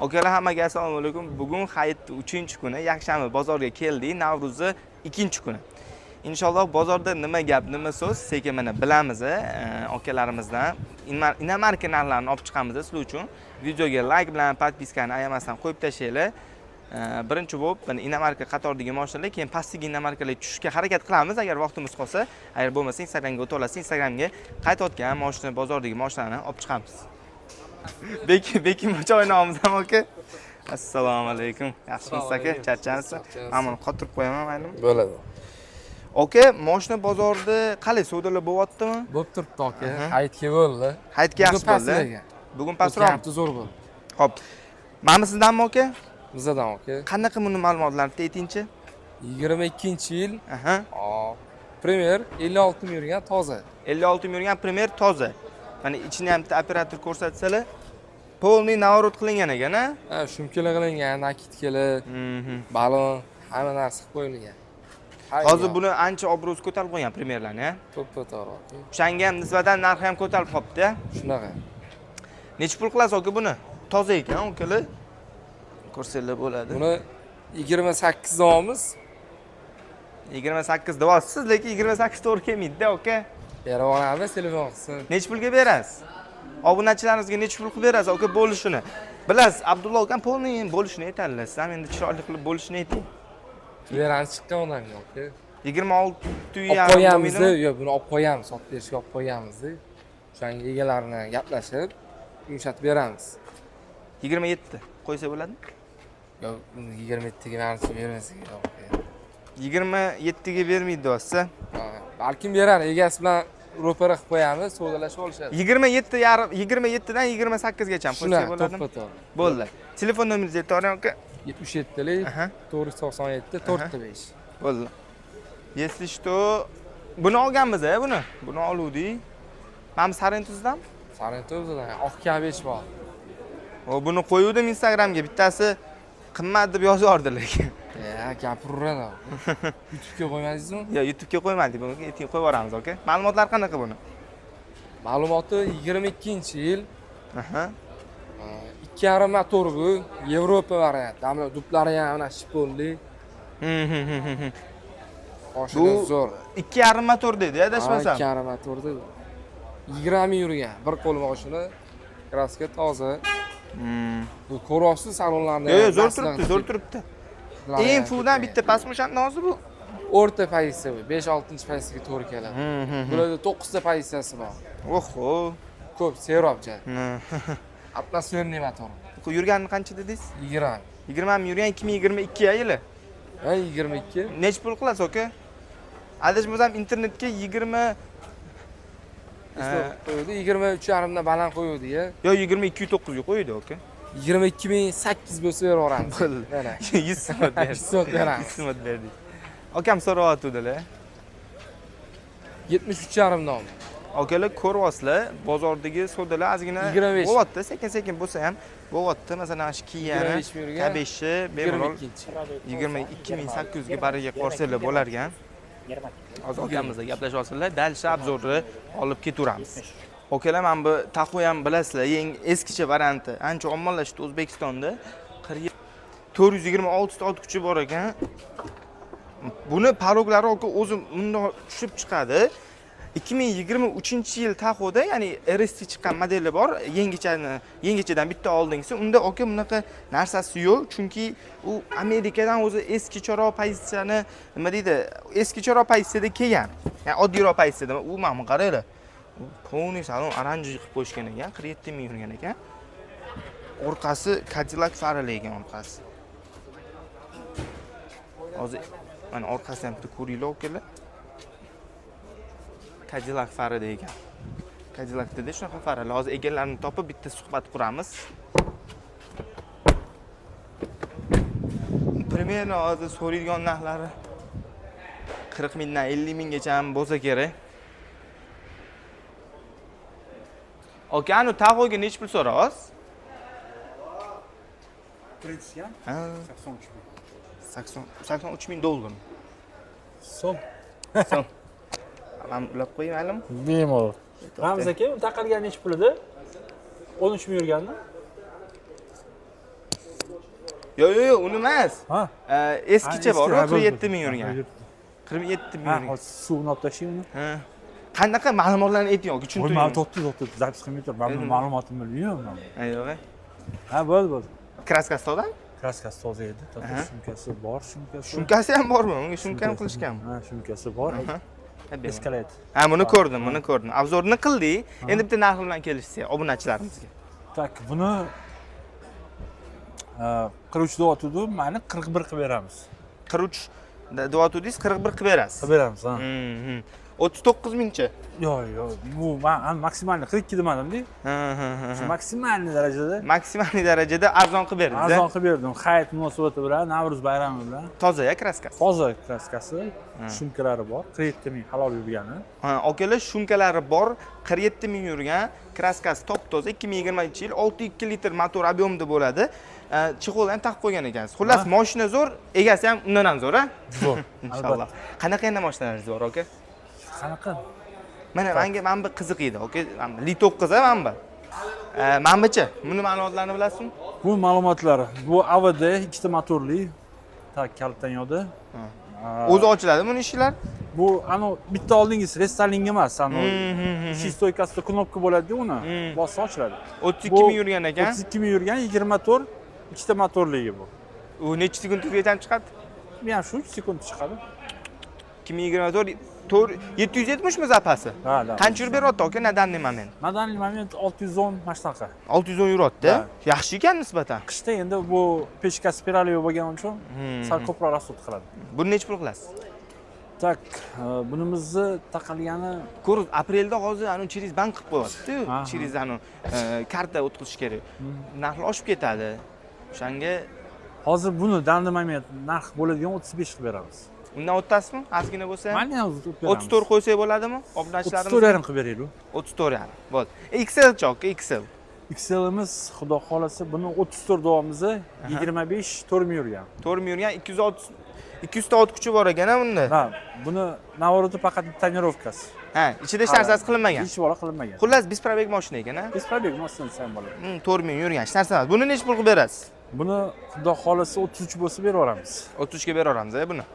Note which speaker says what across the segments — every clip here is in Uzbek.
Speaker 1: Akalar hammaga assalomu alaykum. Bugun hayitning 3-kuni, yakshanba bozorga keldik. Navro'zni 2-kuni. Inshaalloh bozorda nima gap, nima so'z, sekin mana bilamiz. Akalarimizdan inomarka narxlarini olib chiqamiz sizlar uchun. Videoga like bilan podpiskani ayamasdan qo'yib tashlaylar. Birinchi bo'lib mana inomarka qatordagi mashinalar, keyin pastdagi inomarkalar tushishga harakat qilamiz agar vaqtimiz qolsa. Agar bo'lmasa Instagramga o'tib olasiz. Instagramga qaytayotgan mashina, bozordagi mashinani olib chiqamiz. Bekim choynomimiz ham aka. Assalomu alaykum. Yaxshimisiz aka? Charchansiz? Mana qotirib qo'yaman, maylimi?
Speaker 2: Bo'ladi.
Speaker 1: Aka, mashina bozorda qalay savdolar bo'lyaptimi?
Speaker 2: Bo'lib turibdi aka. Hayitga bo'ldi.
Speaker 1: Hayitga yaxshi bo'ldi. Bugun pastroq.
Speaker 2: Bugun zo'r bo'ldi.
Speaker 1: Xo'p. Mana sizdanmi aka?
Speaker 2: Bizdan aka.
Speaker 1: Qanaqa buni ma'lumotlarni aytingchi?
Speaker 2: 22-yil.
Speaker 1: Aha.
Speaker 2: Premier 56 ming yurgan toza.
Speaker 1: 56 ming yurgan Premier toza. Mana ichini ham bitta operator ko'rsatsalar, polni navrot qilingan ekan-a?
Speaker 2: Ha, shumkalar qilingan, nakitkalar, balon, hamma narsa qilib qo'yilgan.
Speaker 1: Hozir buni ancha obro'si ko'tarib qo'ygan Premierlarni,
Speaker 2: to'g'ri.
Speaker 1: O'shanga ham nisbatan narxi ham ko'tarib qopti-a?
Speaker 2: Shunaqa.
Speaker 1: Necha pul qilasiz aka buni? Toza ekan, ukalar. Ko'rsanglar bo'ladi.
Speaker 2: Buni 28 davomimiz.
Speaker 1: 28 deyapsiz, lekin 28 to'g'ri kelmaydi-da, aka.
Speaker 2: Berib olamiz, telefon qilsin.
Speaker 1: Necha pulga berasiz? Obunachilaringizga necha pul qilib berasiz aka bo'lishini? Bilasiz, Abdulla akam polni bo'lishini aytadilar. Siz ham endi chiroyli qilib bo'lishini ayting.
Speaker 2: Berani chiqqan odamga aka.
Speaker 1: 26
Speaker 2: olib qo'yamiz, yo'q, buni olib qo'yamiz, sotib berishga olib qo'yamiz. O'shanga egalarini gaplashib, yumshatib beramiz.
Speaker 1: 27 qo'ysa bo'ladimi?
Speaker 2: Yo'q, 27 ga menimcha bermasak yo'q.
Speaker 1: 27 ga bermaydi deyapsiz.
Speaker 2: Balkim berar, egasi bilan ro'para qilib qo'yamiz, savdolashib olishadi.
Speaker 1: 27 dan 28 gacha qo'ysa bo'ladimi? Bo'ldi. Telefon nomeringizni aytavering aka.
Speaker 2: 77lik 497 405.
Speaker 1: Bo'ldi. Если что, buni olganmiz-a, buni oluvdik. Mana Sarentuzdan?
Speaker 2: Sarentuzdan oq kabej bor.
Speaker 1: O buni qo'yuvdim Instagramga, bittasi qimmat deb yozyapti lekin.
Speaker 2: Gapiraveradi. YouTube'ga qo'ymadingizmi?
Speaker 1: Yo'q, YouTube'ga qo'ymadik, buni ertaga qo'yib yuboramiz, aka. Ma'lumotlar qanaqa buni?
Speaker 2: Ma'lumoti 22-yil. 2.5 motorli Yevropa variant. Damlar duplari ham mana shipolli. Mashina zo'r.
Speaker 1: 2.5 motor dedi, adashmasam.
Speaker 2: 2.5 motorda 20 ming yurgan. Bir qo'l mashina. Kraska toza. Bu ko'ryapsiz salonlarni.
Speaker 1: Yo'q, zo'r turibdi. Infodan bitta pasmoshanda hozir bu.
Speaker 2: O'rta pozitsiya bu, 5-6 pozitsiyaga to'g'ri keladi. Bularda 9 ta pozitsiyasi bor.
Speaker 1: Oho.
Speaker 2: Ko'p, seropcha. Atmosferniy motor.
Speaker 1: Bu yurgani qancha dedingiz?
Speaker 2: 20.
Speaker 1: 20 ming yurgan 2022 yili.
Speaker 2: Ha, 22.
Speaker 1: Necha pul qilasiz aka? Adashmasam internetga 20
Speaker 2: qo'ydi, 23.5 dan baland qo'ydi-ya.
Speaker 1: Yo 22.9 ga qo'ydi aka.
Speaker 2: 22.800 bo'lsa beraveramiz.
Speaker 1: Mana 100 soat berdi.
Speaker 2: 100 soat beramiz.
Speaker 1: 100 soat berdik. Akam so'rayotdilar.
Speaker 2: 73.5 dan.
Speaker 1: Akalar ko'ryapsizlar, bozordagi savdolar ozgina bo'lyapti, sekin bo'lsa ham bo'lyapti. Masalan, shu kiyani, kabeshi bemalol 22.800 ga bariga qo'rsanglar bo'lar ekan. Hozir akamizga gaplashyapsizlar, dalsha obzorni olib ketaveramiz. Akalar, mana bu Tahoe ham bilasizlar, eskicha varianti, ancha ommalashdi O'zbekistonda. 426 ta ot kuchi bor ekan. Buni paroglari o'zi bundoq tushib chiqadi. 2023-yil Tahoe'da, ya'ni RST chiqqan modeli bor, yangichadan bitta oldingisi. Unda aka bunaqa narsasi yo'q, chunki u Amerikadan o'zi eskicharoq pozitsiyani, nima deydi, eskicharoq pozitsiyada kelgan. Ya'ni oddiyroq pozitsiyada. U mana qaranglar. Pony salon oranji qilib qo'yishgan ekan, 47 ming yurgan ekan. Orqasi Cadillac farali ekan orqasi. Hozir mana orqasini ham bitta ko'ringlar akalar. Cadillac farali ekan. Cadillac dedi, shunaqa farali. Hozir egalarini topib bitta suhbat quramiz. Primera hozir so'raydigan narxlari 40 mingdan 50 minggacha ham bo'lsa kerak. Aka, anu Tahoe'ga necha pul so'rayapsiz?
Speaker 3: 30 ya?
Speaker 1: 83 ming dollar.
Speaker 3: So'm.
Speaker 1: Men ulab qo'ymayman.
Speaker 3: Bemalol. Ramz aka, taqalgan necha pul edi? 13 ming yurganmi?
Speaker 1: Yo'q, uni emas.
Speaker 3: Ha?
Speaker 1: Eskicha bor,
Speaker 3: Ha,
Speaker 1: 47 ming yurgan.
Speaker 3: Ha,
Speaker 1: 47 ming
Speaker 3: Ha,
Speaker 1: yurgan.
Speaker 3: hozir suvni olib tashlaymi?
Speaker 1: Ha. Qanaqa ma'lumotlarni ayting yoki
Speaker 3: Voy,
Speaker 1: tushuntiring.
Speaker 3: ma'lumot topdi, zapis qilmay tur. Men
Speaker 1: Edim.
Speaker 3: ma'lumotimni bilmayman.
Speaker 1: Yo'q.
Speaker 3: Ha, bo'ldi.
Speaker 1: Kraskasi to'g'ri?
Speaker 3: Kraskasi toza edi. Toza
Speaker 1: Aha.
Speaker 3: shumkasi bor, shumkasi.
Speaker 1: Shumkasi ham bormi? Unga shumka ham qilishganmi?
Speaker 3: Ha, shumkasi bor. Eskalaydi.
Speaker 1: Ha, buni ko'rdim. Obzorni qildik. Endi bitta narx bilan kelishsak obunachilarimizga.
Speaker 3: Tak, buni 43 deyotdi, mani 41 qilib beramiz.
Speaker 1: 43 deyotdingiz, 41 qilib berasiz.
Speaker 3: Qilib beramiz, ha.
Speaker 1: 39 mingcha.
Speaker 3: Yo'q, bu men maksimalni 42 demadim-da.
Speaker 1: Ha.
Speaker 3: Maksimalniy darajada
Speaker 1: Maksimal darajada arzon qilib berdingiz.
Speaker 3: arzon qilib berdim. Hayit munosabati bilan, Navruz bayrami bilan.
Speaker 1: Toza-ya kraskasi.
Speaker 3: Toza kraskasi, shumkalari bor. 47 ming halol yurgani.
Speaker 1: Okalar shumkalari bor, 47 ming yurgan, kraskasi top-toza, 2020-yil 6.2 litr motor объемda bo'ladi. Chexol ham taqib qo'ygan ekansiz. Xullas, mashina zo'r, egasi ham undan ham zo'r, a?
Speaker 3: Zo'r.
Speaker 1: Inshaalloh. Qanaqa endi mashinalaringiz bor, aka?
Speaker 3: Qanaqa?
Speaker 1: Mana bu qiziq edi, aka. Li 9 a mana bu. Mana buni ma'lumotlarini bilasizmi?
Speaker 3: Bu ma'lumotlari. Bu AVD ikkita motorli. Tak kalitdan yodi.
Speaker 1: O'zi ochiladimi buni eshiklar?
Speaker 3: Bu bitta oldingiz restoring emas, shistoykasida knopka bo'ladi-da uni. Bossa ochiladi.
Speaker 1: 32 ming yurgan ekan.
Speaker 3: 32 ming yurgan 24 ikkita motorligi bu.
Speaker 1: U necha sekundgacha ham chiqadi?
Speaker 3: Men shu 2 sekund chiqadi.
Speaker 1: 2024 770 mi zapasi?
Speaker 3: Ha.
Speaker 1: Qancha yurib beryapti aka na данный moment?
Speaker 3: Na данный момент 610 mana shunaqa.
Speaker 1: 610 yuryapti.
Speaker 3: Ha.
Speaker 1: Yaxshi ekan nisbatan.
Speaker 3: Qishda endi bu pechka spirali bo'lgani uchun sal ko'proq rasxod qiladi.
Speaker 1: Buni necha pul qilasiz?
Speaker 3: Tak, bunimizni taqalgani
Speaker 1: Ko'r, aprelda hozir anu через bank qilib qo'yapti-ku.
Speaker 3: Ha.
Speaker 1: Через anu karta o'tkazish kerak. Narxi oshib ketadi. O'shanga
Speaker 3: hozir buni данный момент narx bo'ladigan 35 qilib beramiz.
Speaker 1: undan o'tasizmi? Ozgina bo'lsa ham.
Speaker 3: Mana hozir o'tib beramiz.
Speaker 1: 34 qo'ysak bo'ladimi? Obunachilarimiz
Speaker 3: 34 yarim qilib beraylik.
Speaker 1: 34 yarim. Bo'ldi. XL cho'qqa XL.
Speaker 3: XL'imiz xudo xolasa buni 34 davomimizni 25 4 ming yurgan.
Speaker 1: 4 ming yurgan 200 ta ot kuchi bor ekan bunda.
Speaker 3: Ha, buni navorati faqat tonirovkasi.
Speaker 1: Ha, ichida hech narsasi qilinmagan.
Speaker 3: Hech bola qilinmagan.
Speaker 1: Xullas, biz probeg mashina ekan, ha?
Speaker 3: Biz probeg mashina ham bo'ladi.
Speaker 1: 4 ming yurgan hech narsa emas. Buni necha pul qilib berasiz?
Speaker 3: Buni xudo xolasa 33 bo'lsa beraveramiz.
Speaker 1: 33 ga beraveramiz, buni.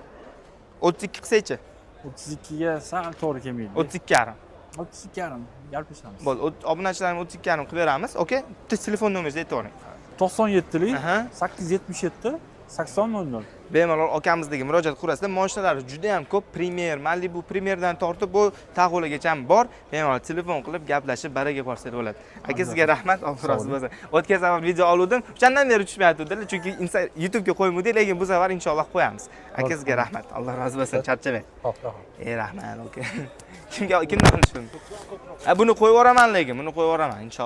Speaker 1: 32 qilsaychi?
Speaker 3: 32 ga sal to'g'ri kelmaydi.
Speaker 1: 32 yarim.
Speaker 3: 32 yarim gapiramiz.
Speaker 1: Bo'ldi, obunachilarni 32 yarim qilib beramiz. Okey? Bitta telefon nomeringizni aytavering.
Speaker 3: 97 lik
Speaker 1: Aha.
Speaker 3: 877 8000.
Speaker 1: Bemalol akamizga murojaat qilasiz. Mashinalari juda ham ko'p. Premier, Mali bu Premierdan tortib bu Tag'ulagacha ham bor. Bemalol telefon qilib gaplashib baraga borsangiz bo'ladi. Aka sizga rahmat, Alloh rozi bo'lsin. O'tgan safar video oluvdim. O'shandan beri tushmayapti-da, chunki YouTube'ga qo'ymadik, lekin bu safar inshaalloh qo'yamiz. Aka sizga rahmat. Alloh rozi bo'lsin. Charchamang.
Speaker 3: Xo'p.
Speaker 1: Rahmat, okey. Kimdan qilishim? Buni qo'yib yuboraman lekin, buni qo'yib yuboraman inshaalloh.